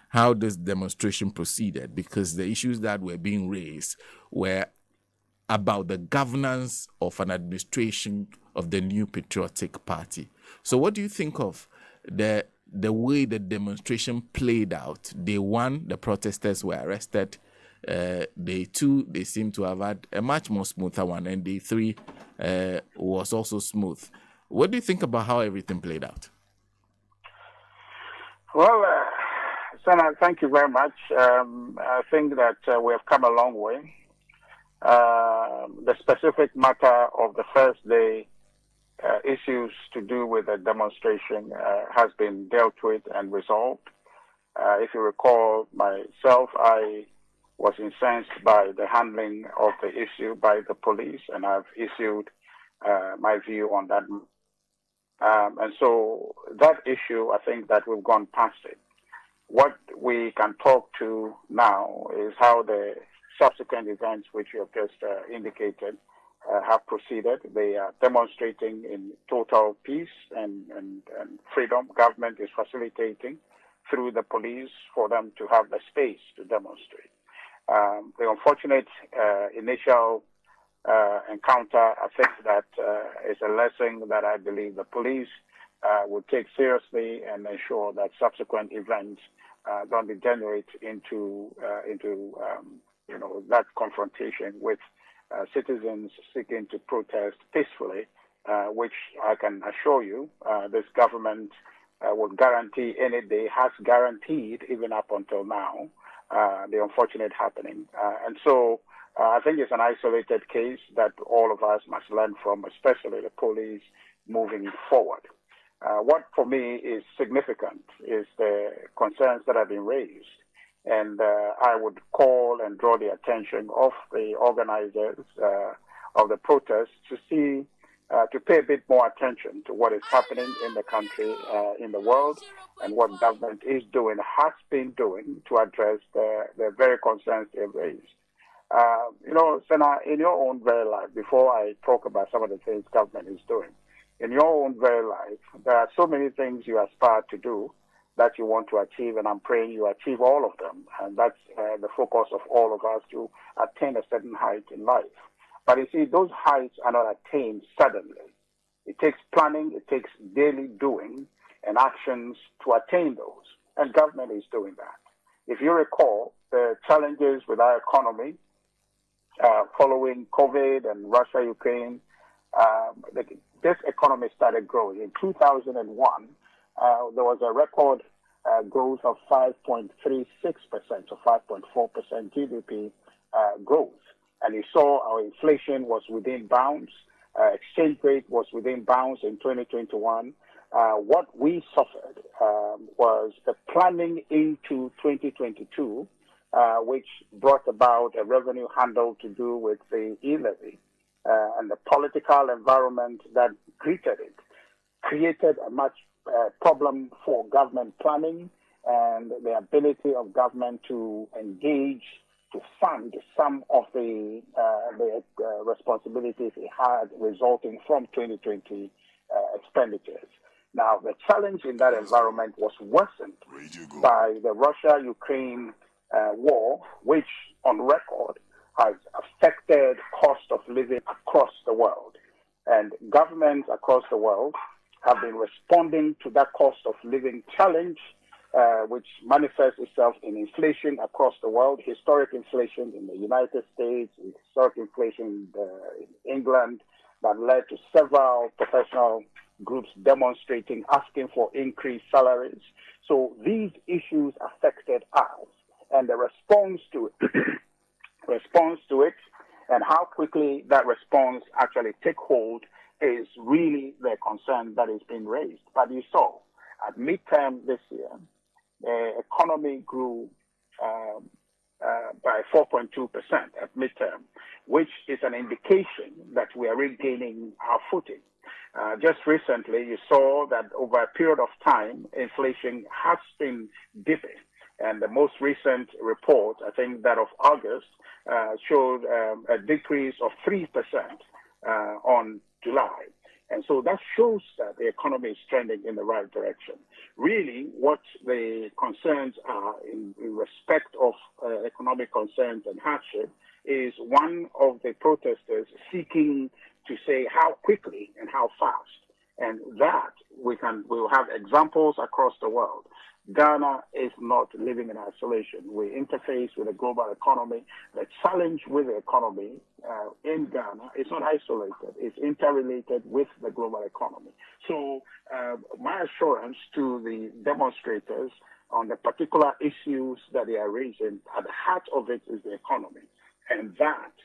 how this demonstration proceeded, because the issues that were being raised were about the governance of an administration of the new patriotic party. So what do you think of the way the demonstration played out? Day one, the protesters were arrested. Day two, they seem to have had a much more smoother one, and day three was also smooth. What do you think about how everything played out? Well, Sana, thank you very much. I think that we have come a long way. The specific matter of the first day issues to do with the demonstration has been dealt with and resolved. If you recall, myself, I was incensed by the handling of the issue by the police, and I've issued my view on that. And so that issue, I think that we've gone past it. What we can talk to now is how the subsequent events, which you have just indicated, have proceeded. They are demonstrating in total peace and freedom. Government is facilitating through the police for them to have the space to demonstrate. The unfortunate initial encounter, I think that is a lesson that I believe the police will take seriously and ensure that subsequent events don't degenerate into that confrontation with citizens seeking to protest peacefully, which I can assure you this government will guarantee any day, has guaranteed even up until now, the unfortunate happening. And so I think it's an isolated case that all of us must learn from, especially the police moving forward. What for me is significant is the concerns that have been raised. And I would call and draw the attention of the organizers of the protests to see, to pay a bit more attention to what is happening in the country, in the world, and what government is doing, has been doing to address the very concerns they've raised. Senna, in your own very life, before I talk about some of the things government is doing, in your own very life, there are so many things you aspire to do that you want to achieve, and I'm praying you achieve all of them. And that's the focus of all of us, to attain a certain height in life. But you see, those heights are not attained suddenly. It takes planning, it takes daily doing and actions to attain those. And government is doing that. If you recall, the challenges with our economy following COVID and Russia-Ukraine, this economy started growing. In 2001, there was a record growth of 5.36% or 5.4% GDP growth. And you saw our inflation was within bounds. Exchange rate was within bounds in 2021. What we suffered was the planning into 2022, which brought about a revenue handle to do with the e-levy. And the political environment that greeted it created a much problem for government planning and the ability of government to engage, to fund some of the responsibilities it had resulting from 2020 expenditures. Now, the challenge in that environment was worsened by the Russia-Ukraine war, which on record has affected cost of living across the world. And governments across the world have been responding to that cost of living challenge, which manifests itself in inflation across the world, historic inflation in the United States, historic inflation in England, that led to several professional groups demonstrating, asking for increased salaries. So these issues affected us, and the response to it and how quickly that response actually take hold is really the concern that is being raised. But you saw at midterm this year, the economy grew by 4.2% at midterm, which is an indication that we are regaining our footing. Just recently, you saw that over a period of time, inflation has been dipping. And the most recent report, I think that of August, showed a decrease of 3% on July. And so that shows that the economy is trending in the right direction. Really, what the concerns are in respect of economic concerns and hardship is one of the protesters seeking to say how quickly and how fast. And that we'll have examples across the world. Ghana is not living in isolation. We interface with the global economy. The challenge with the economy in Ghana is not isolated. It's interrelated with the global economy. So my assurance to the demonstrators on the particular issues that they are raising, at the heart of it is the economy. And that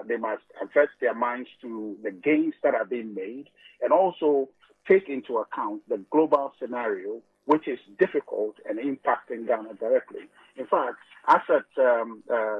they must invest their minds to the gains that are being made and also take into account the global scenario, which is difficult and impacting Ghana directly. In fact, as at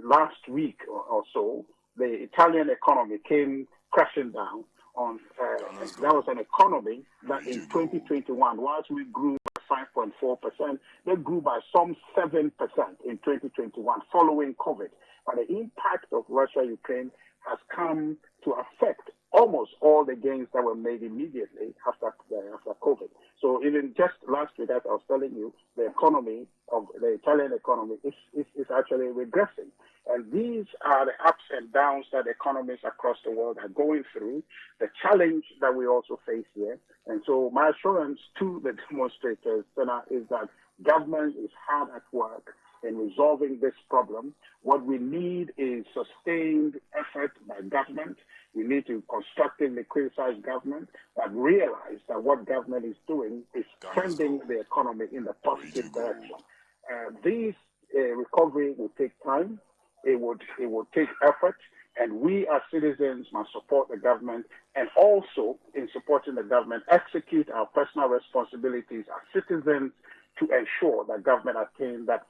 last week or so, the Italian economy came crashing down on, that was an economy that in 2021, whilst we grew by 5.4%, they grew by some 7% in 2021 following COVID. But the impact of Russia-Ukraine has come to affect almost all the gains that were made immediately after COVID. So even just last week, as I was telling you, the economy of the Italian economy is actually regressing. And these are the ups and downs that economies across the world are going through, the challenge that we also face here. And so my assurance to the demonstrators is that government is hard at work in resolving this problem. What we need is sustained effort by government. We need to constructively criticize government, but realize that what government is doing is trending the economy in the positive direction. This recovery will take time. It would take effort, and we as citizens must support the government, and also in supporting the government, execute our personal responsibilities as citizens to ensure that government attains that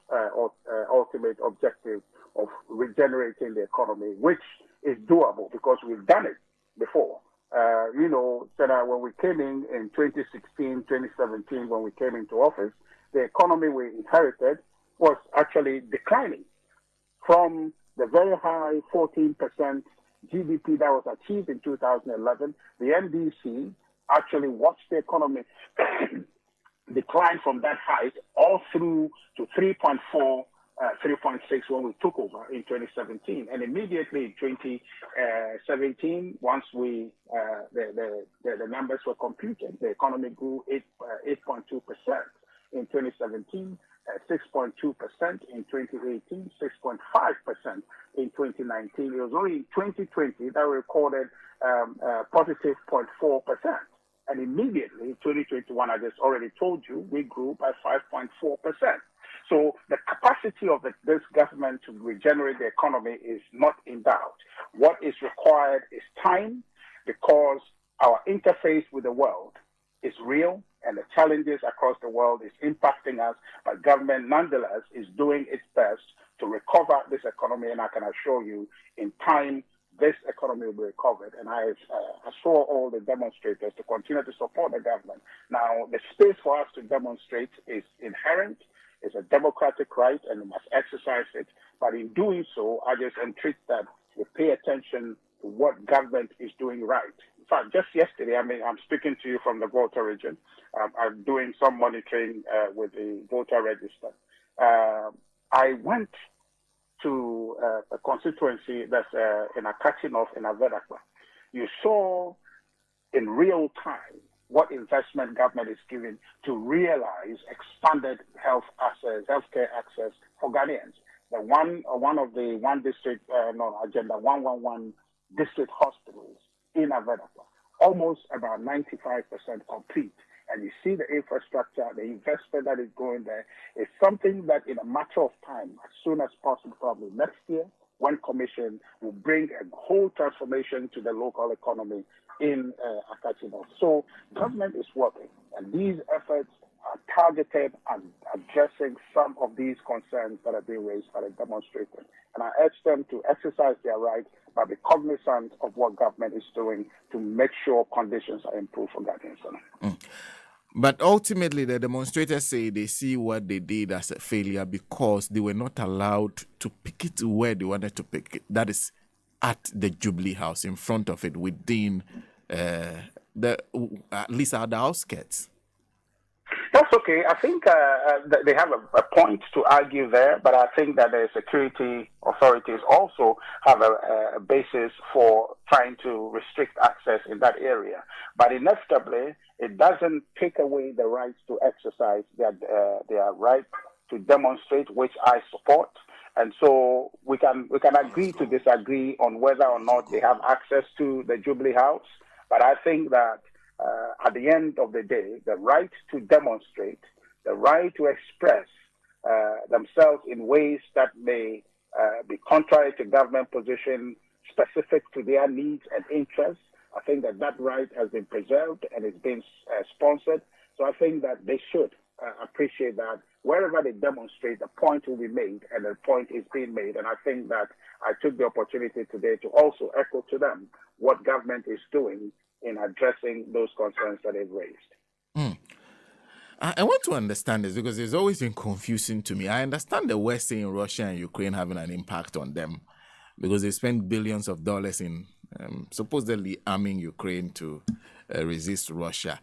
ultimate objective of regenerating the economy, which is doable because we've done it before. When we came in 2016, 2017, when we came into office, the economy we inherited was actually declining from the very high 14% GDP that was achieved in 2011. The NDC actually watched the economy decline from that height all through to 3.4, 3.6 when we took over in 2017. And immediately in 2017, once the numbers were computed, the economy grew 8.2% in 2017, 6.2% in 2018, 6.5% in 2019. It was only in 2020 that we recorded positive 0.4%. And immediately, 2021, I just already told you, we grew by 5.4%. So the capacity of this government to regenerate the economy is not in doubt. What is required is time, because our interface with the world is real and the challenges across the world is impacting us, but government nonetheless is doing its best to recover this economy, and I can assure you in time this economy will be recovered. And I assure all the demonstrators to continue to support the government. Now, the space for us to demonstrate is inherent. It's a democratic right, and we must exercise it. But in doing so, I just entreat that we pay attention to what government is doing right. In fact, just yesterday, I'm speaking to you from the Gov'T region. I'm doing some monitoring with the voter register. I went to a constituency that's in Akachi North in Ahiagba. You saw in real time what investment government is giving to realize expanded healthcare access for Ghanaians. The one district, Agenda 111 district hospitals in Ahiagba, almost about 95% complete. And you see the infrastructure, the investment that is going there is something that in a matter of time, as soon as possible, probably next year, when commissioned, will bring a whole transformation to the local economy in Akachi North. So government is working, and these efforts are targeted at addressing some of these concerns that are being raised by the demonstrators. And I urge them to exercise their right, but be cognizant of what government is doing to make sure conditions are improved for Ghanaians. But ultimately, the demonstrators say they see what they did as a failure because they were not allowed to pick it where they wanted to pick it. That is at the Jubilee House, in front of it, within at least at the outskirts. That's okay. I think they have a point to argue there, but I think that the security authorities also have a basis for trying to restrict access in that area. But inevitably, it doesn't take away the right to exercise their right to demonstrate, which I support. And so we can agree to disagree on whether or not they have access to the Jubilee House. But I think that at the end of the day, the right to demonstrate, the right to express themselves in ways that may be contrary to government position, specific to their needs and interests, I think that right has been preserved and is being sponsored. So I think that they should appreciate that wherever they demonstrate, the point will be made, and the point is being made. And I think that I took the opportunity today to also echo to them what government is doing in addressing those concerns that they've raised. I want to understand this because it's always been confusing to me. I understand the West saying Russia and Ukraine having an impact on them because they spend billions of dollars in supposedly arming Ukraine to resist Russia.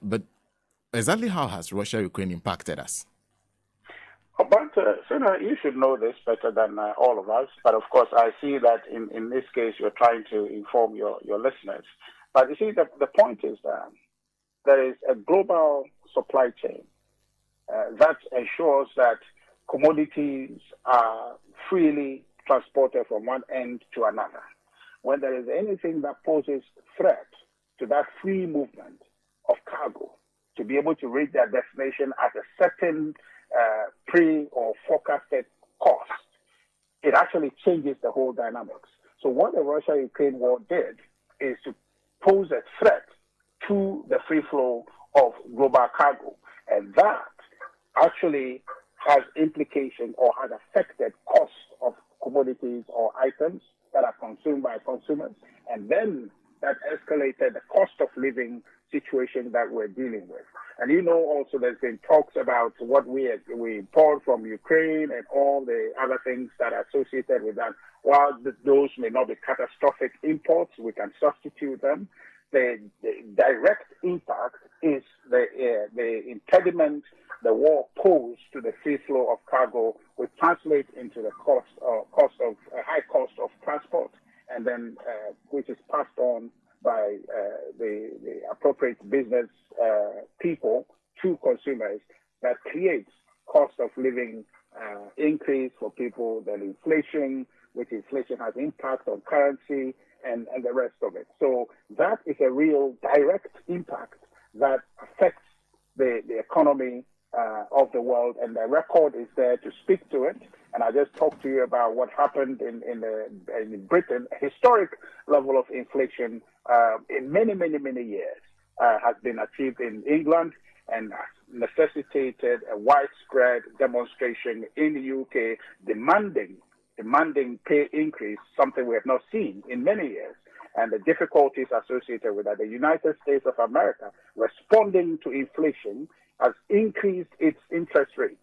But exactly how has Russia-Ukraine impacted us? But, Senator, you should know this better than all of us. But, of course, I see that in this case, you're trying to inform your listeners. But, you see, the point is that there is a global supply chain that ensures that commodities are freely transported from one end to another. When there is anything that poses threat to that free movement of cargo to be able to reach their destination at a certain pre or forecasted cost, it actually changes the whole dynamics. So what the Russia-Ukraine war did is to pose a threat to the free flow of global cargo. And that actually has implications or has affected cost of commodities or items that are consumed by consumers. And then that escalated the cost of living situation that we're dealing with. And you know also there's been talks about what we import from Ukraine and all the other things that are associated with that. While those may not be catastrophic imports, we can substitute them. The direct impact is the impediment the war posed to the free flow of cargo, which translates into the high cost of transport, and then which is passed on by the appropriate business people to consumers, that creates cost of living increase for people, then inflation, which inflation has impact on currency and the rest of it. So that is a real direct impact that affects the economy of the world, and the record is there to speak to it. And I just talked to you about what happened in Britain. A historic level of inflation in many years has been achieved in England and necessitated a widespread demonstration in the UK demanding pay increase, something we have not seen in many years, and the difficulties associated with that. The United States of America, responding to inflation, has increased its interest rate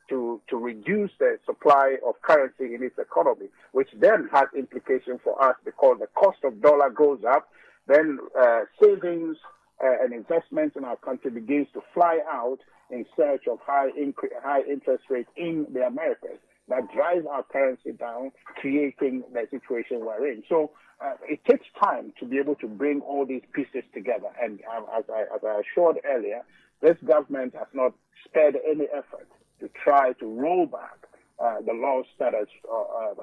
to reduce the supply of currency in its economy, which then has implications for us because the cost of dollar goes up, then savings and investments in our country begins to fly out in search of high interest rates in the Americas. That drives our currency down, creating the situation we're in. So it takes time to be able to bring all these pieces together. And as I assured earlier, this government has not spared any effort to try to roll back the loss that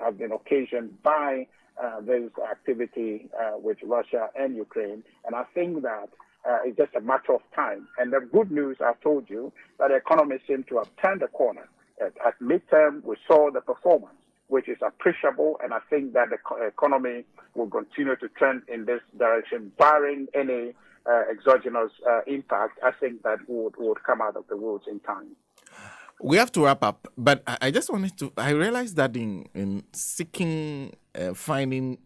have been occasioned by this activity with Russia and Ukraine. And I think that it's just a matter of time. And the good news, I've told you, that the economy seems to have turned the corner. At midterm, we saw the performance, which is appreciable, and I think that the economy will continue to trend in this direction, barring any exogenous impact. I think that would come out of the woods in time. We have to wrap up, but I just wanted to. I realized that in seeking, finding,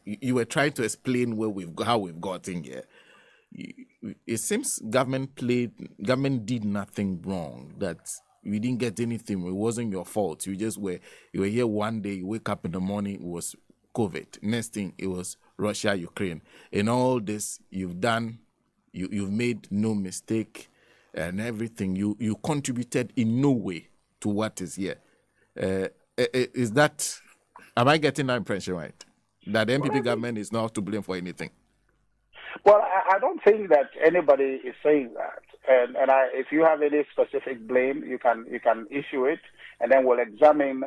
you were trying to explain how we've gotten here. It seems government did nothing wrong, that you didn't get anything, it wasn't your fault, you were here one day, you wake up in the morning, it was COVID, next thing it was Russia, Ukraine. In all this, you've made no mistake and everything. You contributed in no way to what is here. Is that, am I getting that impression right? That the NPP government is not to blame for anything? Well, I don't think that anybody is saying that. And if you have any specific blame, you can issue it, and then we'll examine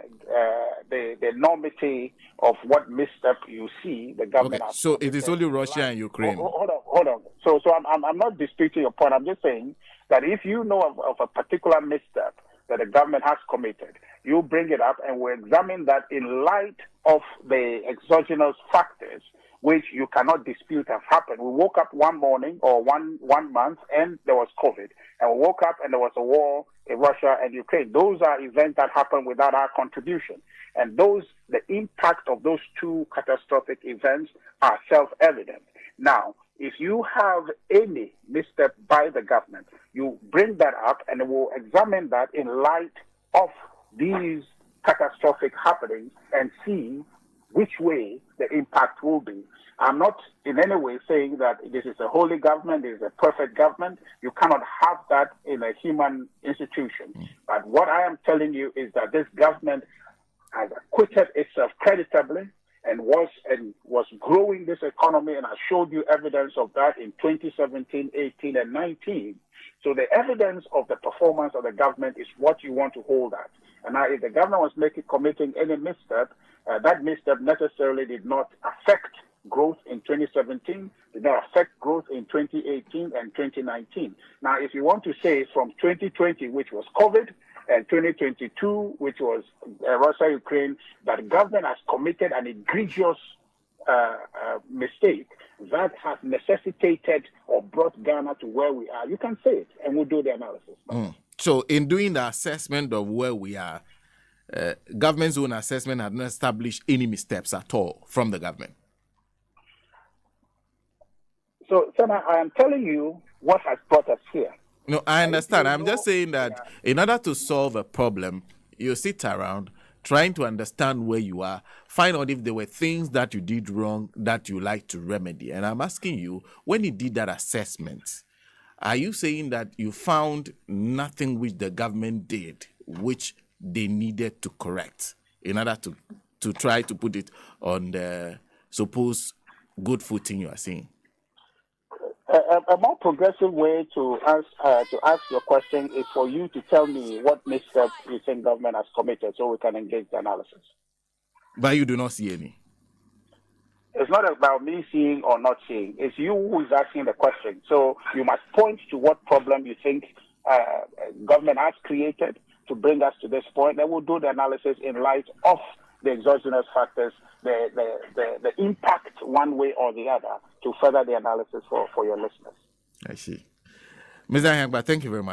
the enormity of what misstep you see the government. Okay, so it is only Russia and Ukraine. Hold on. So I'm not disputing your point. I'm just saying that if you know of a particular misstep that the government has committed, you bring it up, and we'll examine that in light of the exogenous factors which you cannot dispute have happened. We woke up one morning or one month and there was COVID. And we woke up and there was a war in Russia and Ukraine. Those are events that happened without our contribution. And the impact of those two catastrophic events are self-evident. Now, if you have any misstep by the government, you bring that up and we'll examine that in light of these catastrophic happenings and see which way the impact will be. I'm not in any way saying that this is a holy government, this is a perfect government. You cannot have that in a human institution. But what I am telling you is that this government has acquitted itself creditably and was growing this economy, and I showed you evidence of that in 2017, 18, and 19. So the evidence of the performance of the government is what you want to hold at. And now, if the government was committing any misstep, that misstep necessarily did not affect growth in 2017, did not affect growth in 2018 and 2019. Now, if you want to say from 2020, which was COVID, and 2022, which was Russia, Ukraine, that the government has committed an egregious mistake that has necessitated or brought Ghana to where we are, you can say it, and we'll do the analysis. So in doing the assessment of where we are, government's own assessment had not established any missteps at all from the government. So, Senator, I am telling you what has brought us here. No, I understand. I'm just saying that in order to solve a problem, you sit around trying to understand where you are, find out if there were things that you did wrong that you like to remedy. And I'm asking you, when you did that assessment, are you saying that you found nothing which the government did which they needed to correct in order to try to put it on the supposed good footing you are saying? A more progressive way to ask your question is for you to tell me what missteps you think government has committed so we can engage the analysis. But you do not see any. It's not about me seeing or not seeing. It's you who is asking the question. So you must point to what problem you think government has created to bring us to this point. Then we'll do the analysis in light of the exogenous factors, the impact one way or the other to further the analysis for your listeners. I see. Mr. Ahiagba, thank you very much.